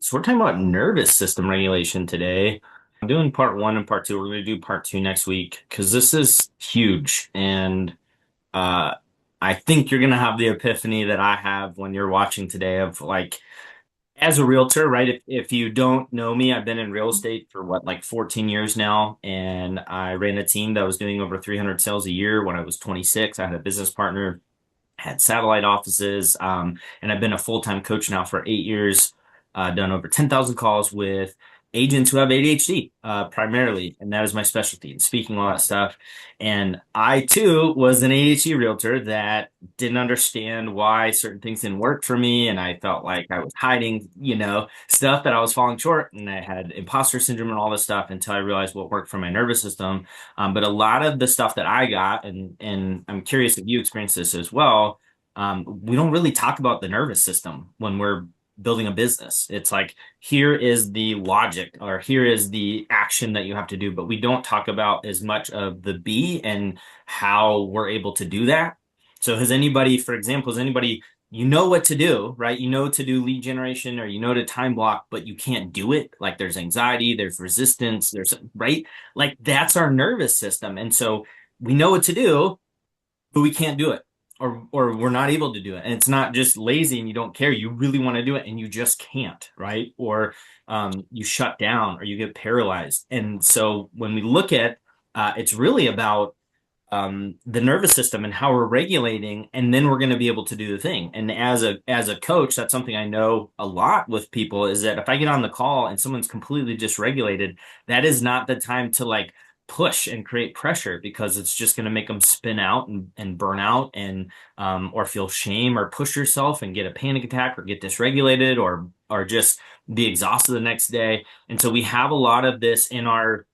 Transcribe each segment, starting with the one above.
So we're talking about nervous system regulation today. I'm doing part one and part two. We're going to do part two next week because this is huge. And uh, I think you're going to have the epiphany that I have when you're watching today of like, as a realtor, right? If you don't know me, I've been in real estate for what, like 14 years now. And I ran a team that was doing over 300 sales a year when I was 26. I had a business partner, had satellite offices, and I've been a full-time coach now for 8 years. Done over 10,000 calls with agents who have ADHD, primarily, and that is my specialty, and speaking all that stuff. And I too was an ADHD realtor that didn't understand why certain things didn't work for me, and I felt like I was hiding, stuff that I was falling short, and I had imposter syndrome and all this stuff until I realized what worked for my nervous system. But a lot of the stuff that I got, and I'm curious if you experience this as well, we don't really talk about the nervous system when we're building a business. It's like, here is the logic or here is the action that you have to do, but we don't talk about as much of the B and how we're able to do that. So has anybody, for example, you know what to do, right? You know to do lead generation or you know to time block, but you can't do it. Like there's anxiety, there's resistance, right? Like that's our nervous system. And so we know what to do, but we can't do it. Or we're not able to do it. And it's not just lazy and you don't care. You really want to do it and you just can't, right? Or you shut down or you get paralyzed. And so when we look at it's really about the nervous system and how we're regulating, and then we're going to be able to do the thing. And as a coach, that's something I know a lot with people is that if I get on the call and someone's completely dysregulated, that is not the time to like push and create pressure because it's just going to make them spin out and burn out and or feel shame or push yourself and get a panic attack or get dysregulated or just be exhausted the next day. And so we have a lot of this in our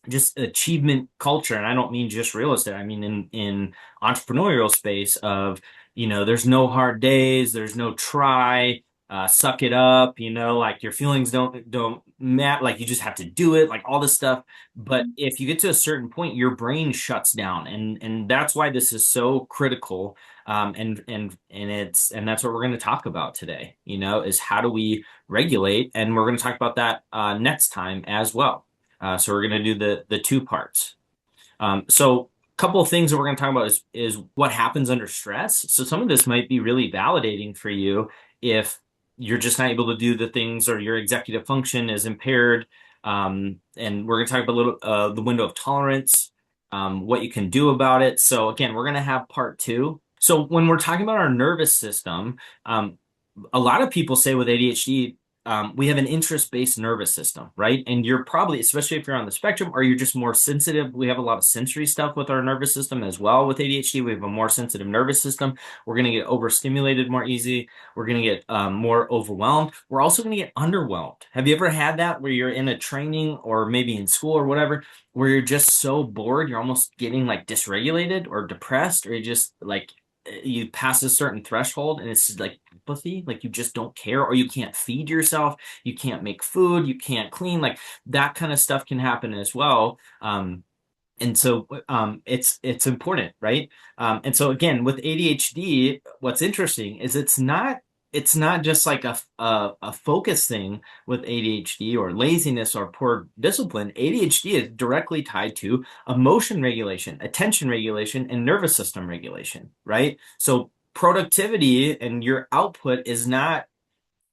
just achievement culture. And I don't mean just real estate. I mean in entrepreneurial space of, there's no hard days, there's no try, suck it up, like your feelings don't matter, like you just have to do it, like all this stuff. But if you get to a certain point, your brain shuts down. And that's why this is so critical. And that's what we're going to talk about today, is how do we regulate? And we're going to talk about that next time as well. So we're going to do the two parts. So a couple of things that we're going to talk about is what happens under stress. So some of this might be really validating for you if you're just not able to do the things or your executive function is impaired. And we're going to talk about a little the window of tolerance, what you can do about it. So again, we're going to have part two. So when we're talking about our nervous system, a lot of people say with ADHD, we have an interest-based nervous system, right? And you're probably, especially if you're on the spectrum, or you're just more sensitive. We have a lot of sensory stuff with our nervous system as well. With ADHD, we have a more sensitive nervous system. We're going to get overstimulated more easy. We're going to get more overwhelmed. We're also going to get underwhelmed. Have you ever had that where you're in a training or maybe in school or whatever, where you're just so bored, you're almost getting like dysregulated or depressed, or you just like you pass a certain threshold and it's like apathy, like you just don't care, or you can't feed yourself, you can't make food, you can't clean, like that kind of stuff can happen as well. And so it's important, right? And so again, with ADHD, what's interesting is it's not just like a focus thing with ADHD or laziness or poor discipline. ADHD is directly tied to emotion regulation, attention regulation, and nervous system regulation, right? So productivity and your output is not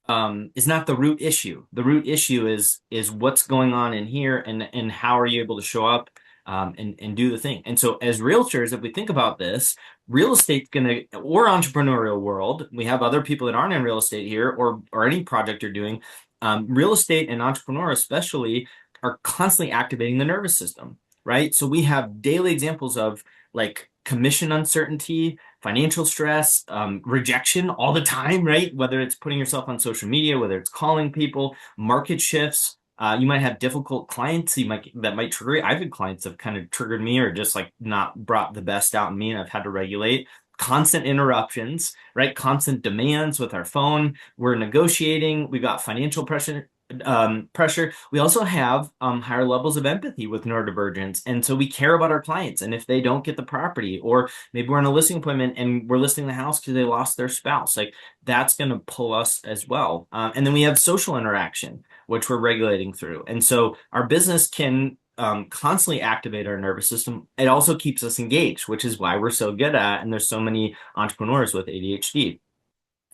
the root issue. The root issue is what's going on in here and how are you able to show up and do the thing. And so as realtors, if we think about this, real estate's or entrepreneurial world, we have other people that aren't in real estate here or any project you're doing. Real estate and entrepreneur especially are constantly activating the nervous system, right? So we have daily examples of like commission uncertainty, financial stress, rejection all the time, right? Whether it's putting yourself on social media, whether it's calling people, market shifts. You might have difficult clients. That might trigger you. I've had clients that have kind of triggered me or just like not brought the best out in me, and I've had to regulate. Constant interruptions, right? Constant demands with our phone. We're negotiating. We've got financial pressure. We also have higher levels of empathy with neurodivergence. And so we care about our clients. And if they don't get the property, or maybe we're in a listing appointment and we're listing the house because they lost their spouse, like that's going to pull us as well. And then we have social interaction, which we're regulating through. And so our business can constantly activate our nervous system. It also keeps us engaged, which is why we're so good at, and there's so many entrepreneurs with ADHD.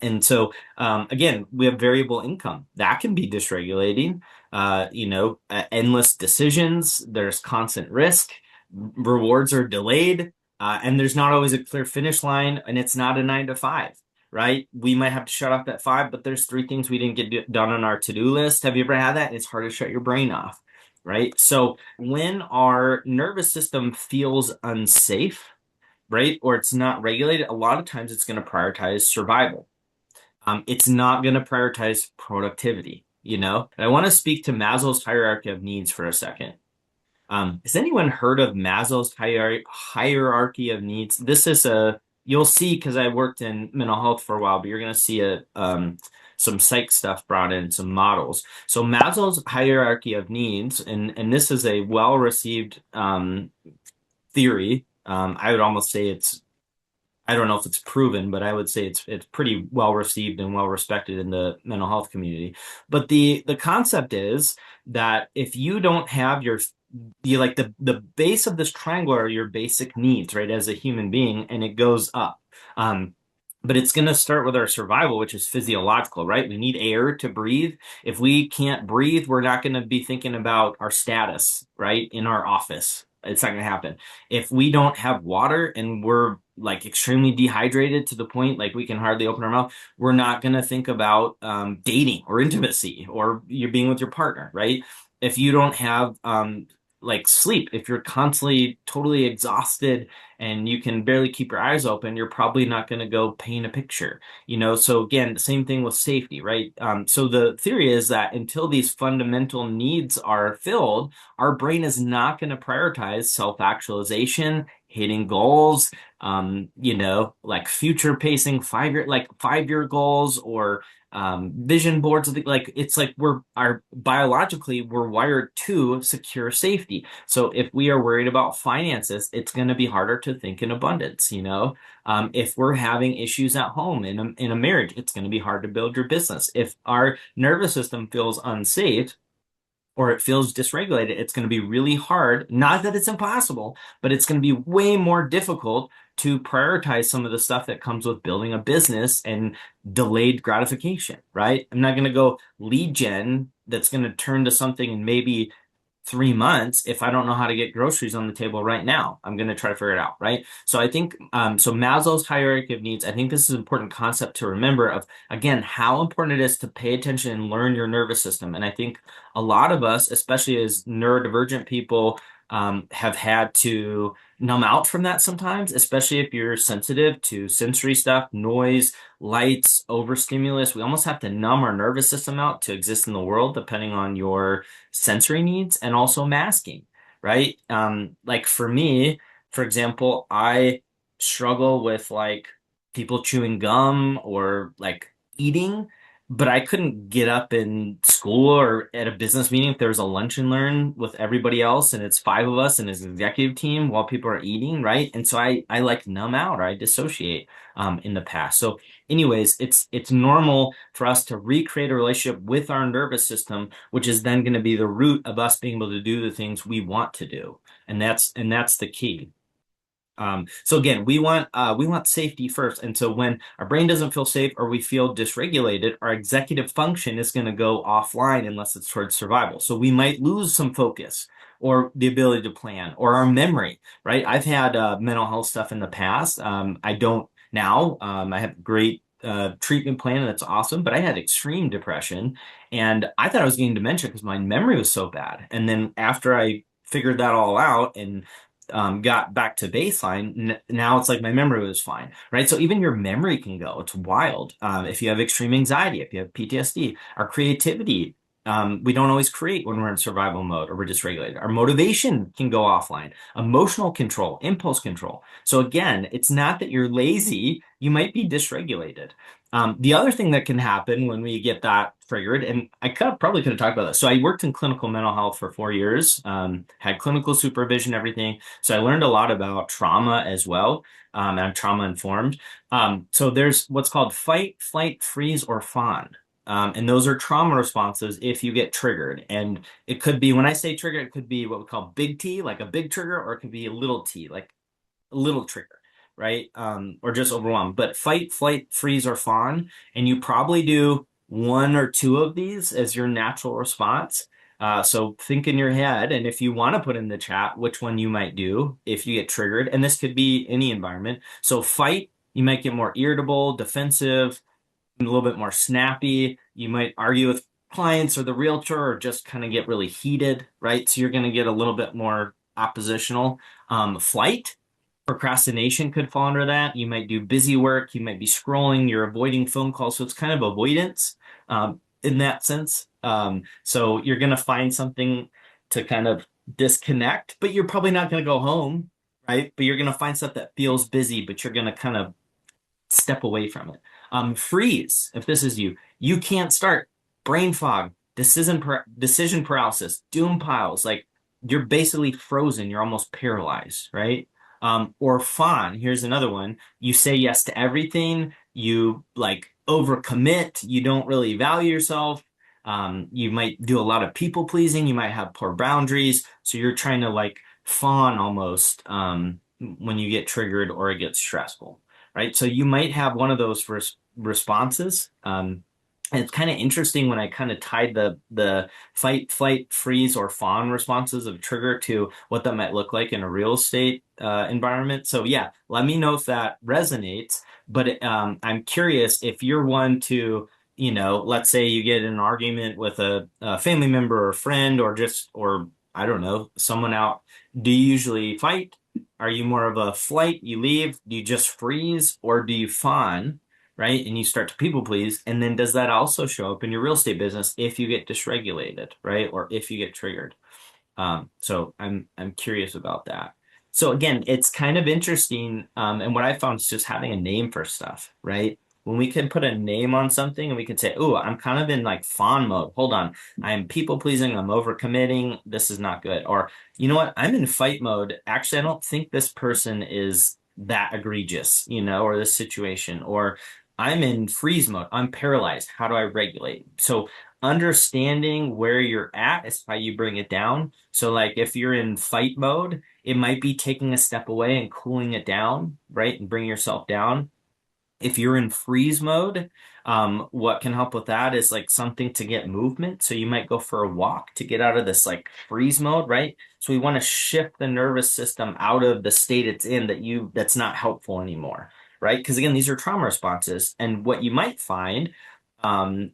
And so, again, we have variable income that can be dysregulating. Endless decisions. There's constant risk. Rewards are delayed, and there's not always a clear finish line. And it's not a 9 to 5, right? We might have to shut off at 5, but there's 3 things we didn't get done on our to-do list. Have you ever had that? It's hard to shut your brain off, right? So when our nervous system feels unsafe, right, or it's not regulated, a lot of times it's going to prioritize survival. It's not going to prioritize productivity, you know? And I want to speak to Maslow's hierarchy of needs for a second. Has anyone heard of Maslow's hierarchy of needs? You'll see because I worked in mental health for a while, but you're going to see some psych stuff brought in, some models. So Maslow's hierarchy of needs, and this is a well-received theory. I would almost say I don't know if it's proven, but I would say it's pretty well received and well respected in the mental health community. But the concept is that if you don't have like the base of this triangle are your basic needs, right, as a human being, and it goes up. But it's going to start with our survival, which is physiological, right? We need air to breathe. If we can't breathe, we're not going to be thinking about our status, right, in our office. It's not going to happen. If we don't have water and we're like extremely dehydrated to the point like we can hardly open our mouth, we're not going to think about dating or intimacy or you're being with your partner, right? If you don't have like sleep, if you're constantly totally exhausted and you can barely keep your eyes open, you're probably not going to go paint a picture, you know? So again, the same thing with safety, right? So the theory is that until these fundamental needs are filled, our brain is not going to prioritize self-actualization, hitting goals, like future pacing 5-year goals or vision boards. Like it's like we're wired to secure safety. So if we are worried about finances, it's going to be harder to think in abundance, you know? If we're having issues at home in a marriage, it's going to be hard to build your business. If our nervous system feels unsafe, or it feels dysregulated, it's going to be really hard. Not that it's impossible, but it's going to be way more difficult to prioritize some of the stuff that comes with building a business and delayed gratification, right? I'm not going to go lead gen that's going to turn to something in maybe 3 months if I don't know how to get groceries on the table right now. I'm going to try to figure it out, right? So I think, so Maslow's hierarchy of needs, I think this is an important concept to remember of, again, how important it is to pay attention and learn your nervous system. And I think a lot of us, especially as neurodivergent people, have had to numb out from that sometimes, especially if you're sensitive to sensory stuff, noise, lights, overstimulus. We almost have to numb our nervous system out to exist in the world, depending on your sensory needs, and also masking, right? Like for me, for example, I struggle with like people chewing gum or like eating, but I couldn't get up in school or at a business meeting if there was a lunch and learn with everybody else and it's 5 of us and it's an executive team while people are eating, right? And so I like numb out or I dissociate in the past. So anyways, it's normal for us to recreate a relationship with our nervous system, which is then going to be the root of us being able to do the things we want to do. And that's the key. So again, we want safety first. And so when our brain doesn't feel safe or we feel dysregulated, our executive function is going to go offline unless it's towards survival. So we might lose some focus or the ability to plan or our memory, right? I've had mental health stuff in the past. I don't now. I have a great treatment plan and that's awesome, but I had extreme depression and I thought I was getting dementia because my memory was so bad. And then after I figured that all out and got back to baseline, now it's like my memory was fine, right? So even your memory can go. It's wild. If you have extreme anxiety, if you have PTSD, our creativity We don't always create when we're in survival mode or we're dysregulated. Our motivation can go offline, emotional control, impulse control. So again, it's not that you're lazy, you might be dysregulated. The other thing that can happen when we get that triggered, and probably could have talked about this. So I worked in clinical mental health for 4 years, had clinical supervision, everything. So I learned a lot about trauma as well. And I'm trauma informed. So there's what's called fight, flight, freeze, or fawn. And those are trauma responses if you get triggered. And it could be, when I say trigger, it could be what we call big T, like a big trigger, or it could be a little T, like a little trigger, right? Or just overwhelmed. But fight, flight, freeze, or fawn. And you probably do one or two of these as your natural response. So think in your head, and if you want to put in the chat which one you might do if you get triggered, and this could be any environment. So fight, you might get more irritable, defensive, a little bit more snappy. You might argue with clients or the realtor or just kind of get really heated, right? So you're going to get a little bit more oppositional. Flight, procrastination could fall under that. You might do busy work. You might be scrolling. You're avoiding phone calls. So it's kind of avoidance in that sense. So you're going to find something to kind of disconnect, but you're probably not going to go home, right? But you're going to find stuff that feels busy, but you're going to kind of step away from it. Freeze, if this is you, you can't start. Brain fog, decision paralysis, doom piles, like you're basically frozen, you're almost paralyzed, right? Or fawn, here's another one. You say yes to everything, you like overcommit, you don't really value yourself. You might do a lot of people pleasing, you might have poor boundaries, so you're trying to like fawn almost when you get triggered or it gets stressful, right? So you might have one of those responses. And it's kind of interesting when I kind of tied the fight, flight, freeze, or fawn responses of trigger to what that might look like in a real estate environment. So yeah, let me know if that resonates. But I'm curious if you're one to, let's say you get in an argument with a family member or a friend or I don't know, someone out. Do you usually fight? Are you more of a flight? You leave? Do you just freeze? Or do you fawn? Right? And you start to people please. And then does that also show up in your real estate business if you get dysregulated, right? Or if you get triggered? So I'm curious about that. So again, it's kind of interesting. And what I found is just having a name for stuff, right? When we can put a name on something and we can say, oh, I'm kind of in like fawn mode. Hold on. I'm people pleasing. I'm overcommitting. This is not good. Or, you know what? I'm in fight mode. Actually, I don't think this person is that egregious, or this situation. Or I'm in freeze mode. I'm paralyzed. How do I regulate? So understanding where you're at is how you bring it down. So like if you're in fight mode, it might be taking a step away and cooling it down, right? And bring yourself down. If you're in freeze mode, what can help with that is like something to get movement. So you might go for a walk to get out of this like freeze mode, right? So we want to shift the nervous system out of the state it's in that's not helpful anymore, right? Because again, these are trauma responses. And what you might find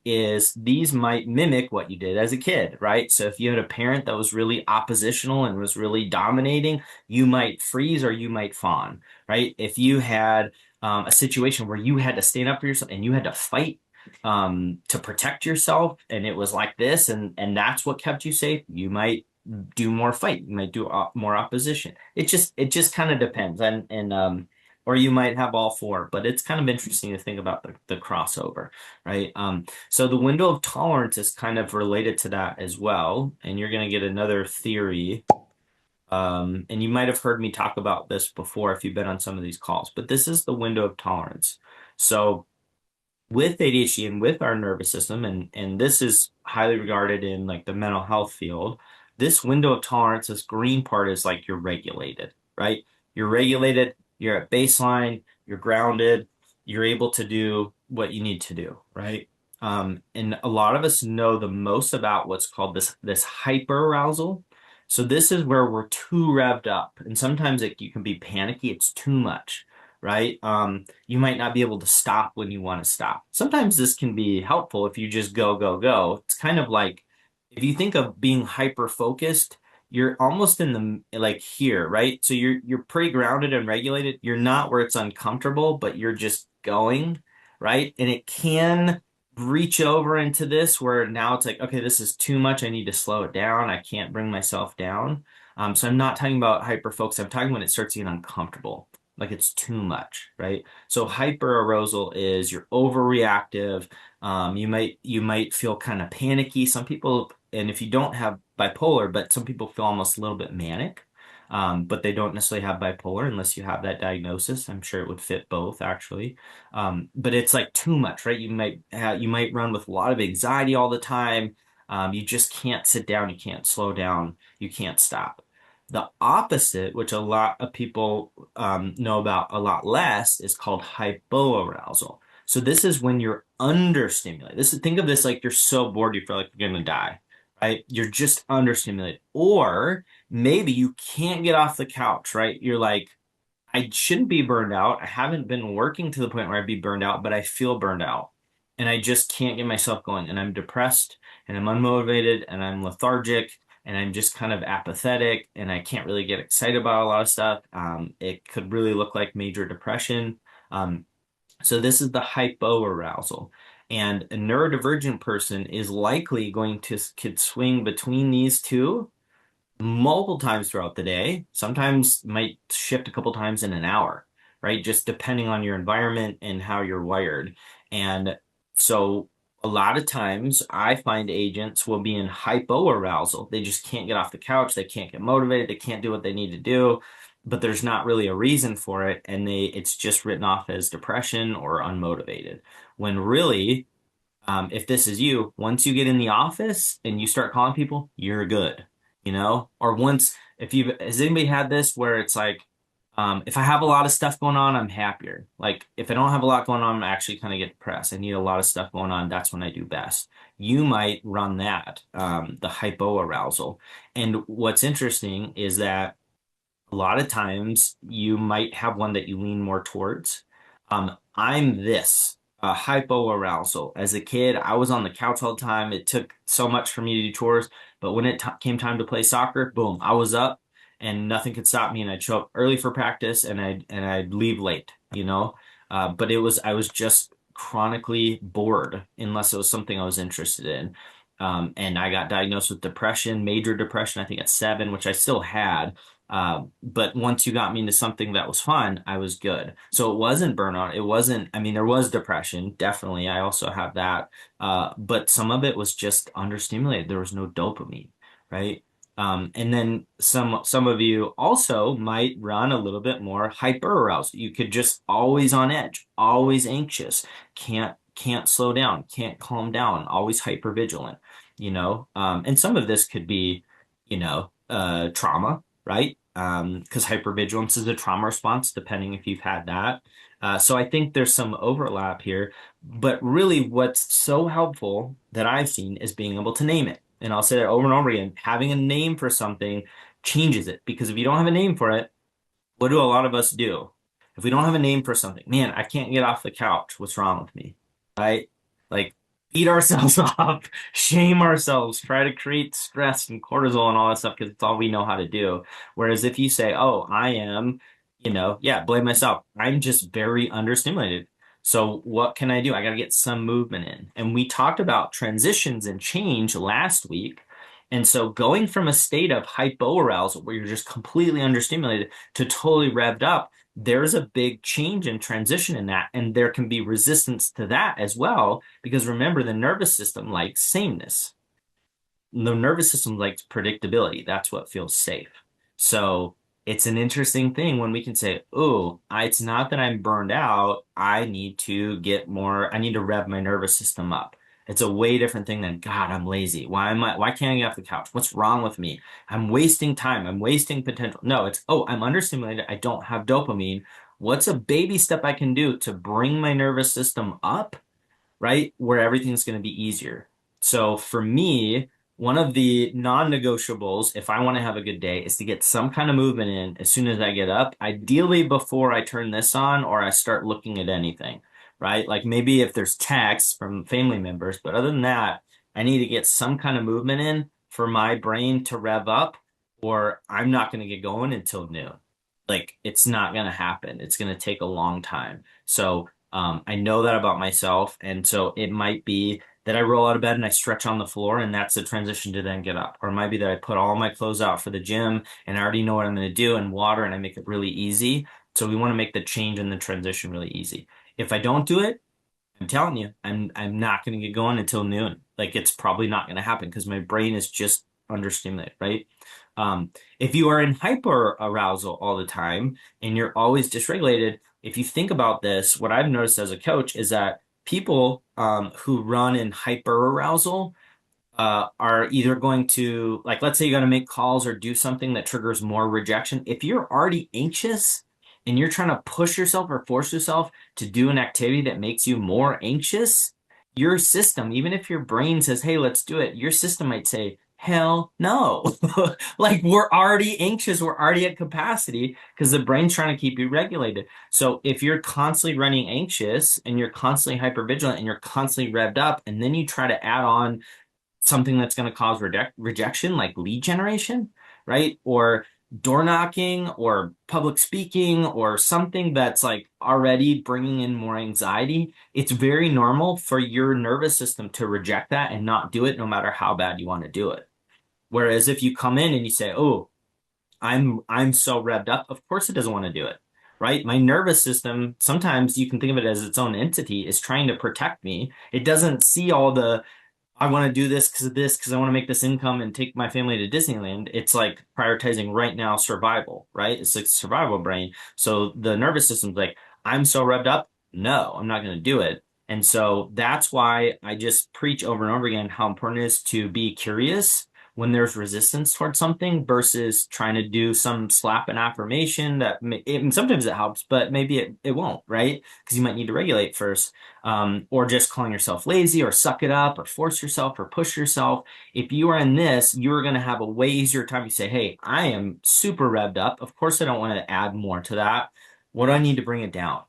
is these might mimic what you did as a kid, right? So if you had a parent that was really oppositional and was really dominating, you might freeze or you might fawn, right? If you had a situation where you had to stand up for yourself and you had to fight to protect yourself, and it was like this, and that's what kept you safe, you might do more fight, you might do more opposition. It just kind of depends, and or you might have all four, but it's kind of interesting to think about the crossover, right? So the window of tolerance is kind of related to that as well, and you're going to get another theory. And you might have heard me talk about this before if you've been on some of these calls, but this is the window of tolerance. So with ADHD and with our nervous system, and this is highly regarded in like the mental health field, this window of tolerance, this green part is like you're regulated, right? You're regulated, you're at baseline, you're grounded, you're able to do what you need to do, right? And a lot of us know the most about what's called this hyper arousal. So this is where we're too revved up, and sometimes you can be panicky. It's too much, right? You might not be able to stop when you want to stop. Sometimes this can be helpful if you just go, go, go. It's kind of like if you think of being hyper focused, you're almost in the like here, right? So you're pretty grounded and regulated. You're not where it's uncomfortable, but you're just going, right? And it can reach over into this where now it's like, okay, this is too much. I need to slow it down. I can't bring myself down. So I'm not talking about hyper focus. I'm talking when it starts getting uncomfortable, like it's too much, right? So hyper arousal is you're overreactive. You might feel kind of panicky. Some people, and if you don't have bipolar, but some people feel almost a little bit manic. But they don't necessarily have bipolar unless you have that diagnosis. I'm sure it would fit both, actually. But it's like too much, right? You might run with a lot of anxiety all the time. You just can't sit down, you can't slow down, you can't stop. The opposite, which a lot of people know about a lot less, is called hypoarousal. So this is when you're understimulated. Think of this like you're so bored you feel like you're gonna die, right? You're just understimulated. Or maybe you can't get off the couch, right? You're like, I shouldn't be burned out. I haven't been working to the point where I'd be burned out, but I feel burned out. And I just can't get myself going. And I'm depressed and I'm unmotivated and I'm lethargic and I'm just kind of apathetic and I can't really get excited about a lot of stuff. It could really look like major depression. So this is the hypoarousal. And a neurodivergent person is likely going to could swing between these two multiple times throughout the day. Sometimes might shift a couple times in an hour, right? Just depending on your environment and how you're wired. And so a lot of times I find agents will be in hypoarousal. They just can't get off the couch. They can't get motivated. They can't do what they need to do, but there's not really a reason for it. And it's just written off as depression or unmotivated. When really, if this is you, once you get in the office and you start calling people, you're good, Or once, has anybody had this where it's like, if I have a lot of stuff going on, I'm happier. Like if I don't have a lot going on, I'm actually kind of get depressed. I need a lot of stuff going on. That's when I do best. You might run that, the hypoarousal. And what's interesting is that a lot of times you might have one that you lean more towards. I'm this hypoarousal. As a kid, I was on the couch all the time. It took so much for me to do chores, but when it came time to play soccer, boom, I was up and nothing could stop me. And I'd show up early for practice and I'd leave late. But I was just chronically bored unless it was something I was interested in. And I got diagnosed with depression, major depression, I think at 7, which I still had. But once you got me into something that was fun, I was good. So it wasn't burnout. It wasn't, I mean, there was depression, definitely. I also have that. But some of it was just understimulated. There was no dopamine, right? And then some of you also might run a little bit more hyper aroused. You could just always on edge, always anxious, can't slow down, can't calm down, always hyper vigilant. And some of this could be, trauma, right? Because hypervigilance is a trauma response, depending if you've had that. So I think there's some overlap here, but really what's so helpful that I've seen is being able to name it. And I'll say that over and over again, having a name for something changes it because if you don't have a name for it, what do a lot of us do? If we don't have a name for something, man, I can't get off the couch. What's wrong with me? Right? Like beat ourselves up, shame ourselves, try to create stress and cortisol and all that stuff because it's all we know how to do. Whereas if you say, oh, I am, yeah, blame myself. I'm just very understimulated. So what can I do? I got to get some movement in. And we talked about transitions and change last week. And so going from a state of hypoarousal where you're just completely understimulated to totally revved up, there's a big change and transition in that. And there can be resistance to that as well, because remember, the nervous system likes sameness. The nervous system likes predictability. That's what feels safe. So it's an interesting thing when we can say, oh, it's not that I'm burned out. I need to rev my nervous system up. It's a way different thing than, God, I'm lazy. Why can't I get off the couch? What's wrong with me? I'm wasting time. I'm wasting potential. No, it's, oh, I'm understimulated. I don't have dopamine. What's a baby step I can do to bring my nervous system up, right? Where everything's going to be easier. So for me, one of the non-negotiables, if I want to have a good day, is to get some kind of movement in as soon as I get up, ideally before I turn this on or I start looking at anything, right? Like maybe if there's texts from family members, but other than that, I need to get some kind of movement in for my brain to rev up, or I'm not going to get going until noon. Like it's not going to happen. It's going to take a long time. So I know that about myself. And so it might be that I roll out of bed and I stretch on the floor, and that's the transition to then get up. Or it might be that I put all my clothes out for the gym and I already know what I'm going to do and water and I make it really easy. So we want to make the change and the transition really easy. If I don't do it, I'm telling you, I'm not going to get going until noon. Like it's probably not going to happen because my brain is just understimulated, right? If you are in hyper arousal all the time and you're always dysregulated, if you think about this, what I've noticed as a coach is that people who run in hyper arousal are either going to, like, let's say you're going to make calls or do something that triggers more rejection. If you're already anxious and you're trying to push yourself or force yourself to do an activity that makes you more anxious, your system, even if your brain says, hey, let's do it, your system might say, hell no. Like we're already anxious, we're already at capacity because the brain's trying to keep you regulated. So if you're constantly running anxious and you're constantly hypervigilant and you're constantly revved up, and then you try to add on something that's going to cause rejection, like lead generation, right? Or door knocking or public speaking or something that's like already bringing in more anxiety, it's very normal for your nervous system to reject that and not do it no matter how bad you want to do it. Whereas if you come in and you say, "Oh, I'm so revved up," of course it doesn't want to do it. Right? My nervous system, sometimes you can think of it as its own entity, is trying to protect me. It doesn't see all the I want to do this because of this, because I want to make this income and take my family to Disneyland. It's like prioritizing right now survival, right? It's like survival brain. So the nervous system's like, I'm so revved up. No, I'm not going to do it. And so that's why I just preach over and over again how important it is to be curious when there's resistance towards something versus trying to do some slap and affirmation that sometimes it helps, but maybe it won't, right? Because you might need to regulate first, or just calling yourself lazy or suck it up or force yourself or push yourself. If you are in this, you're going to have a way easier time. You say, hey, I am super revved up. Of course, I don't want to add more to that. What do I need to bring it down?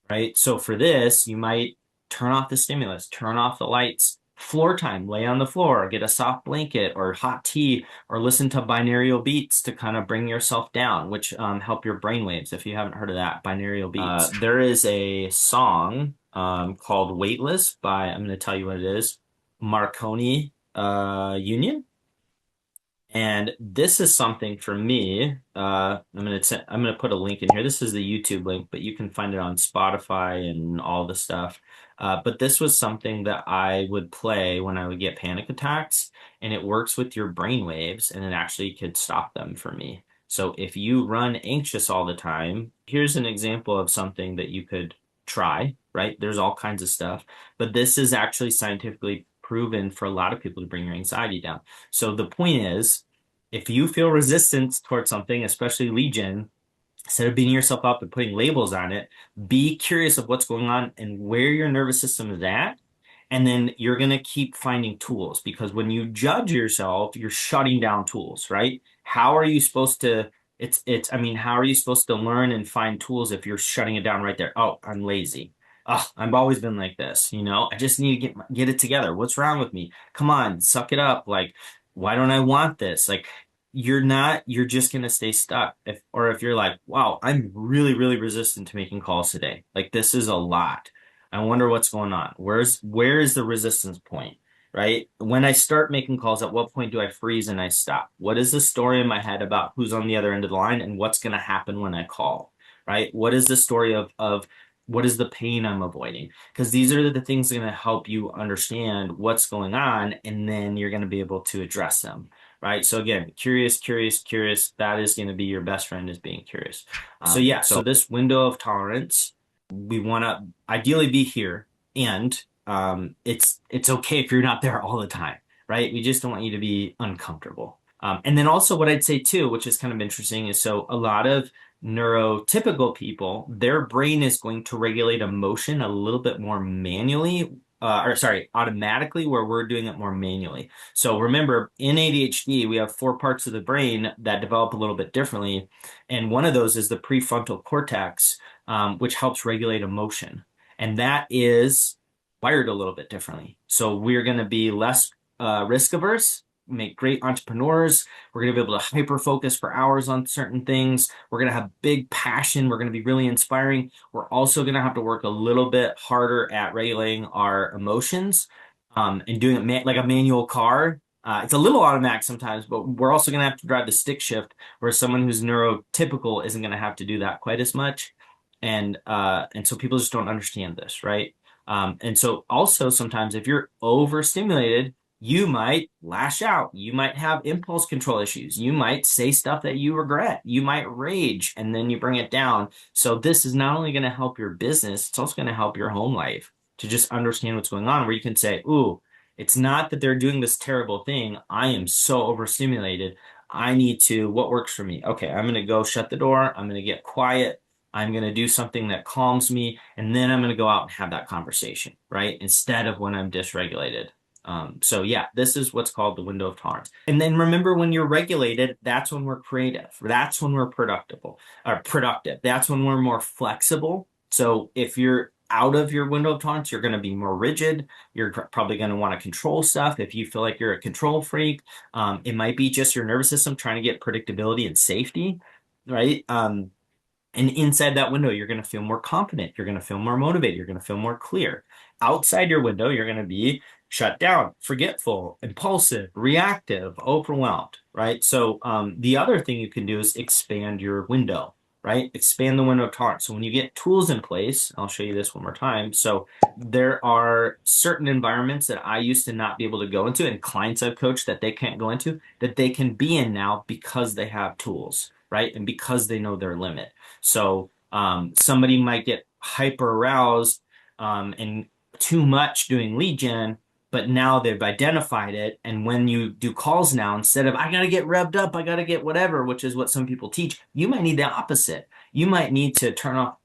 Right? So for this, you might turn off the stimulus, turn off the lights, floor time, lay on the floor, get a soft blanket or hot tea, or listen to binaural beats to kind of bring yourself down, which help your brain waves. If you haven't heard of that, binaural beats. There is a song called Weightless by, I'm going to tell you what it is, Marconi Union. And this is something for me. I'm gonna put a link in here. This is the YouTube link, but you can find it on Spotify and all the stuff. But this was something that I would play when I would get panic attacks, and it works with your brain waves, and it actually could stop them for me. So if you run anxious all the time, here's an example of something that you could try, right? There's all kinds of stuff, but this is actually scientifically proven for a lot of people to bring your anxiety down. So the point is, if you feel resistance towards something, especially lead gen, instead of beating yourself up and putting labels on it, be curious of what's going on and where your nervous system is at. And then you're going to keep finding tools, because when you judge yourself, you're shutting down tools, right? How are you supposed to, I mean, how are you supposed to learn and find tools if you're shutting it down right there? Oh, I'm lazy. Oh, I've always been like this, I just need to get it together. What's wrong with me? Come on, suck it up. Like, why don't I want this? Like, you're just going to stay stuck. If you're like, wow, I'm really, really resistant to making calls today. Like, this is a lot. I wonder what's going on. Where is the resistance point, right? When I start making calls, at what point do I freeze and I stop? What is the story in my head about who's on the other end of the line and what's going to happen when I call, right? What is the story of what is the pain I'm avoiding? Because these are the things that are going to help you understand what's going on, and then you're going to be able to address them. Right. So again, curious, curious, curious. That is going to be your best friend, is being curious. So this window of tolerance, we want to ideally be here, and it's okay if you're not there all the time, right? We just don't want you to be uncomfortable. And then also what I'd say too, which is kind of interesting, is so a lot of neurotypical people, their brain is going to regulate emotion a little bit more manually, automatically, where we're doing it more manually. So remember, in ADHD, we have four parts of the brain that develop a little bit differently. And one of those is the prefrontal cortex, which helps regulate emotion. And that is wired a little bit differently. So we're going to be less risk averse, make great entrepreneurs. We're going to be able to hyper focus for hours on certain things. We're going to have big passion. We're going to be really inspiring. We're also going to have to work a little bit harder at regulating our emotions, and doing it like a manual car. It's a little automatic sometimes, but we're also going to have to drive the stick shift, where someone who's neurotypical isn't going to have to do that quite as much. And so people just don't understand this, right? And so also sometimes if you're overstimulated, you might lash out. You might have impulse control issues. You might say stuff that you regret. You might rage and then you bring it down. So this is not only going to help your business, it's also going to help your home life to just understand what's going on, where you can say, ooh, it's not that they're doing this terrible thing. I am so overstimulated. I need to, what works for me? Okay, I'm going to go shut the door. I'm going to get quiet. I'm going to do something that calms me, and then I'm going to go out and have that conversation, right? Instead of when I'm dysregulated. So yeah, this is what's called the window of tolerance. And then remember, when you're regulated, that's when we're creative. That's when we're productive. That's when we're more flexible. So if you're out of your window of tolerance, you're going to be more rigid. You're probably going to want to control stuff. If you feel like you're a control freak, it might be just your nervous system trying to get predictability and safety, right? And inside that window, you're going to feel more confident. You're going to feel more motivated. You're going to feel more clear. Outside your window, you're going to be shut down, forgetful, impulsive, reactive, overwhelmed, right? So the other thing you can do is expand your window, right? Expand the window of tolerance. So when you get tools in place, I'll show you this one more time. So there are certain environments that I used to not be able to go into, and clients I've coached that they can't go into, that they can be in now because they have tools, right? And because they know their limit. So somebody might get hyper aroused and too much doing lead gen, but now they've identified it. And when you do calls now, instead of I got to get revved up, I got to get whatever, which is what some people teach, you might need the opposite. You might need to turn off,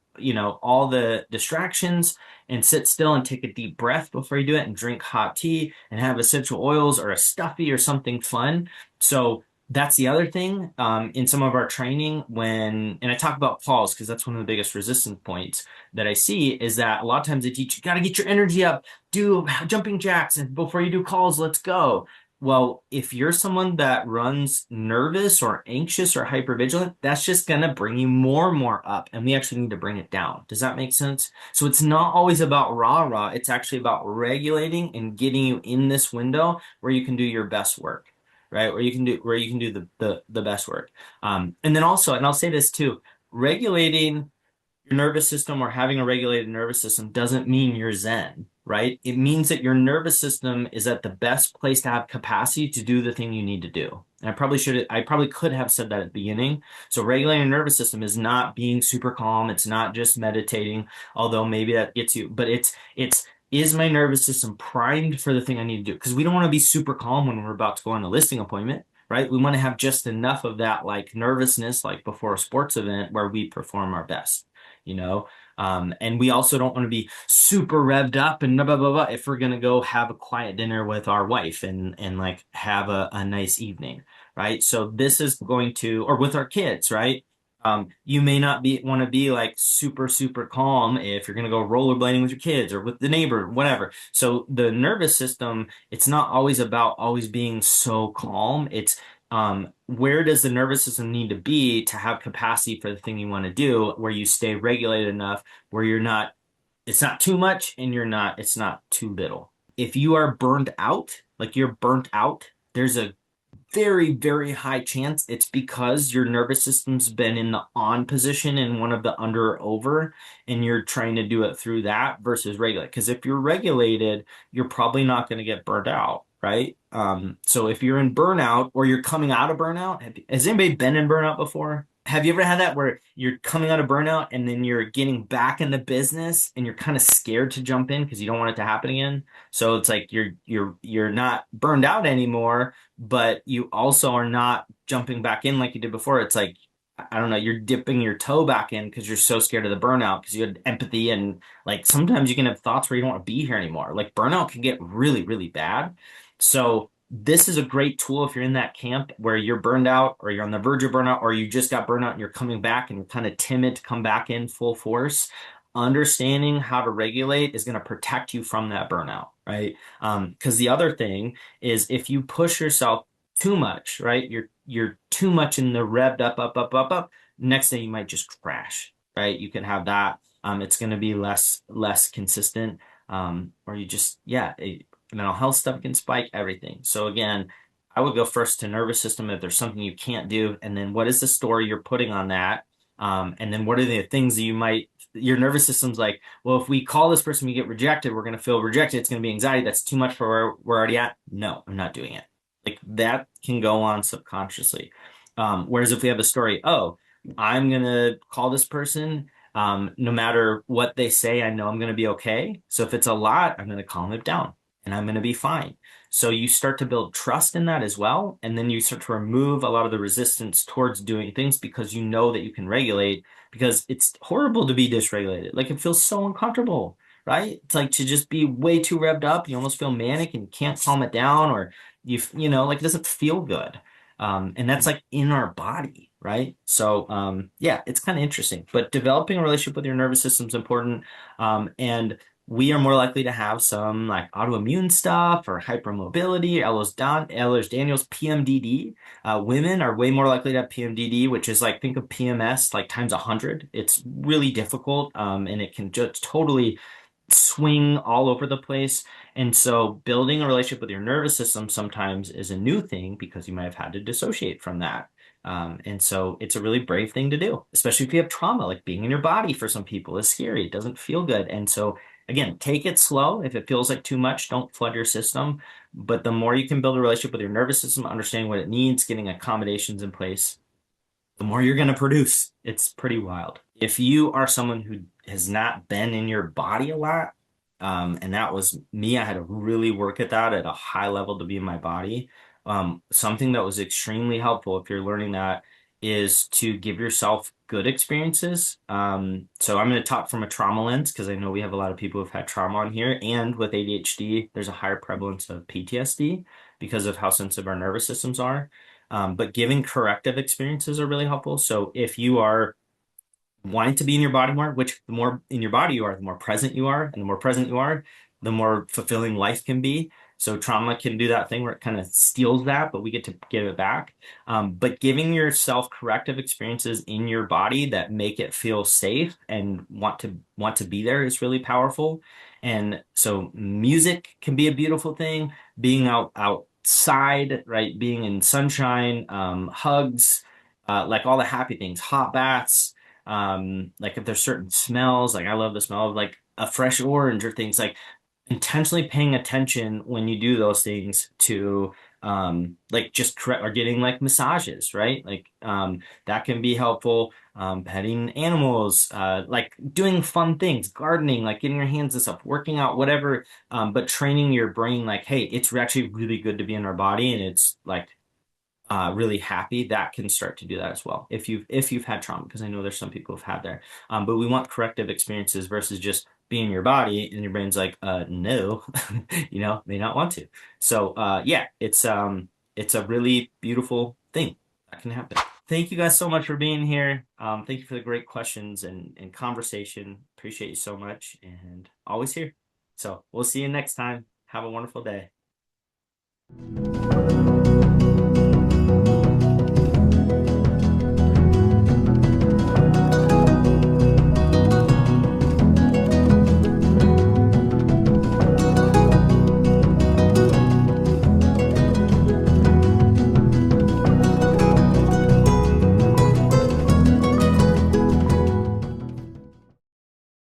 all the distractions and sit still and take a deep breath before you do it, and drink hot tea and have essential oils or a stuffy or something fun. So that's the other thing in some of our training and I talk about calls because that's one of the biggest resistance points that I see, is that a lot of times they teach you got to get your energy up, do jumping jacks, and before you do calls, let's go. Well, if you're someone that runs nervous or anxious or hypervigilant, that's just going to bring you more and more up, and we actually need to bring it down. Does that make sense? So it's not always about rah-rah. It's actually about regulating and getting you in this window where you can do your best work, right? Where you can do the best work. And then also, and I'll say this too, regulating your nervous system or having a regulated nervous system doesn't mean you're Zen, right? It means that your nervous system is at the best place to have capacity to do the thing you need to do. And I probably could have said that at the beginning. So regulating your nervous system is not being super calm. It's not just meditating, although maybe that gets you, but it's is my nervous system primed for the thing I need to do? Because we don't want to be super calm when we're about to go on a listing appointment, right? We want to have just enough of that like nervousness, like before a sports event where we perform our best, you know? And we also don't want to be super revved up and blah, blah, blah, blah, if we're going to go have a quiet dinner with our wife and like have a nice evening, right? So this is going to, or with our kids, right? You may not want to be like super, super calm if you're going to go rollerblading with your kids or with the neighbor, whatever. So the nervous system, it's not always about always being so calm. It's where does the nervous system need to be to have capacity for the thing you want to do, where you stay regulated enough, where it's not too much and it's not too little. If you are burned out, like you're burnt out, there's a very, very high chance it's because your nervous system's been in the on position in one of the under or over, and you're trying to do it through that versus regulate. Because if you're regulated, you're probably not going to get burnt out, right? So if you're in burnout or you're coming out of burnout, has anybody been in burnout before? Have you ever had that where you're coming out of burnout and then you're getting back into business and you're kind of scared to jump in because you don't want it to happen again? So it's like you're not burned out anymore, but you also are not jumping back in like you did before. It's like, I don't know, you're dipping your toe back in because you're so scared of the burnout because you had empathy, and like sometimes you can have thoughts where you don't want to be here anymore. Like burnout can get really, really bad. So this is a great tool if you're in that camp where you're burned out or you're on the verge of burnout or you just got burnout and you're coming back and you're kind of timid to come back in full force. Understanding how to regulate is going to protect you from that burnout, right? Because the other thing is if you push yourself too much, right? You're too much in the revved up. Next day you might just crash, right? You can have that. It's going to be less consistent. Or you just yeah, mental health stuff can spike everything. So again, I would go first to nervous system if there's something you can't do, and then what is the story you're putting on that? And then what are the things that you might your nervous system's like, well, if we call this person, we get rejected, we're going to feel rejected. It's going to be anxiety. That's too much for where we're already at. No, I'm not doing it. Like that can go on subconsciously. Whereas if we have a story, oh, I'm gonna call this person, no matter what they say, I know I'm gonna be okay. So if it's a lot, I'm gonna calm it down and I'm gonna be fine. So you start to build trust in that as well, and then you start to remove a lot of the resistance towards doing things because you know that you can regulate, because it's horrible to be dysregulated. Like it feels so uncomfortable, right? It's like to just be way too revved up, you almost feel manic and you can't calm it down, or like it doesn't feel good. And that's like in our body, right? So yeah, it's kind of interesting. But developing a relationship with your nervous system is important. And we are more likely to have some like autoimmune stuff or hypermobility, Ehlers-Danlos, PMDD. Women are way more likely to have PMDD, which is like, think of PMS like times 100. It's really difficult, and it can just totally swing all over the place. And so building a relationship with your nervous system sometimes is a new thing because you might have had to dissociate from that. And so it's a really brave thing to do, especially if you have trauma, like being in your body for some people is scary. It doesn't feel good. And so again, take it slow. If it feels like too much, don't flood your system. But the more you can build a relationship with your nervous system, understanding what it needs, getting accommodations in place, the more you're going to produce. It's pretty wild. If you are someone who has not been in your body a lot, and that was me, I had to really work at that at a high level to be in my body. Something that was extremely helpful if you're learning that is to give yourself good experiences. So I'm going to talk from a trauma lens because I know we have a lot of people who've had trauma on here, and with ADHD, there's a higher prevalence of PTSD because of how sensitive our nervous systems are. But giving corrective experiences are really helpful. So if you are wanting to be in your body more, which the more in your body you are, the more present you are, and the more present you are, the more fulfilling life can be. So trauma can do that thing where it kind of steals that, but we get to give it back. But giving yourself corrective experiences in your body that make it feel safe and want to be there is really powerful. And so music can be a beautiful thing. Being outside, right? Being in sunshine, hugs, like all the happy things, hot baths, like if there's certain smells, like I love the smell of like a fresh orange or things, like intentionally paying attention when you do those things to like just correct or getting like massages, right? Like that can be helpful. Petting animals, like doing fun things, gardening, like getting your hands and stuff, working out, whatever. But training your brain like, hey, it's actually really good to be in our body, and it's like really happy, that can start to do that as well if you've had trauma, because I know there's some people who've had there. But we want corrective experiences versus just being in your body and your brain's like no, may not want to. So yeah, it's a really beautiful thing that can happen. Thank you guys so much for being here. Thank you for the great questions and conversation. Appreciate you so much, and always here. So we'll see you next time. Have a wonderful day.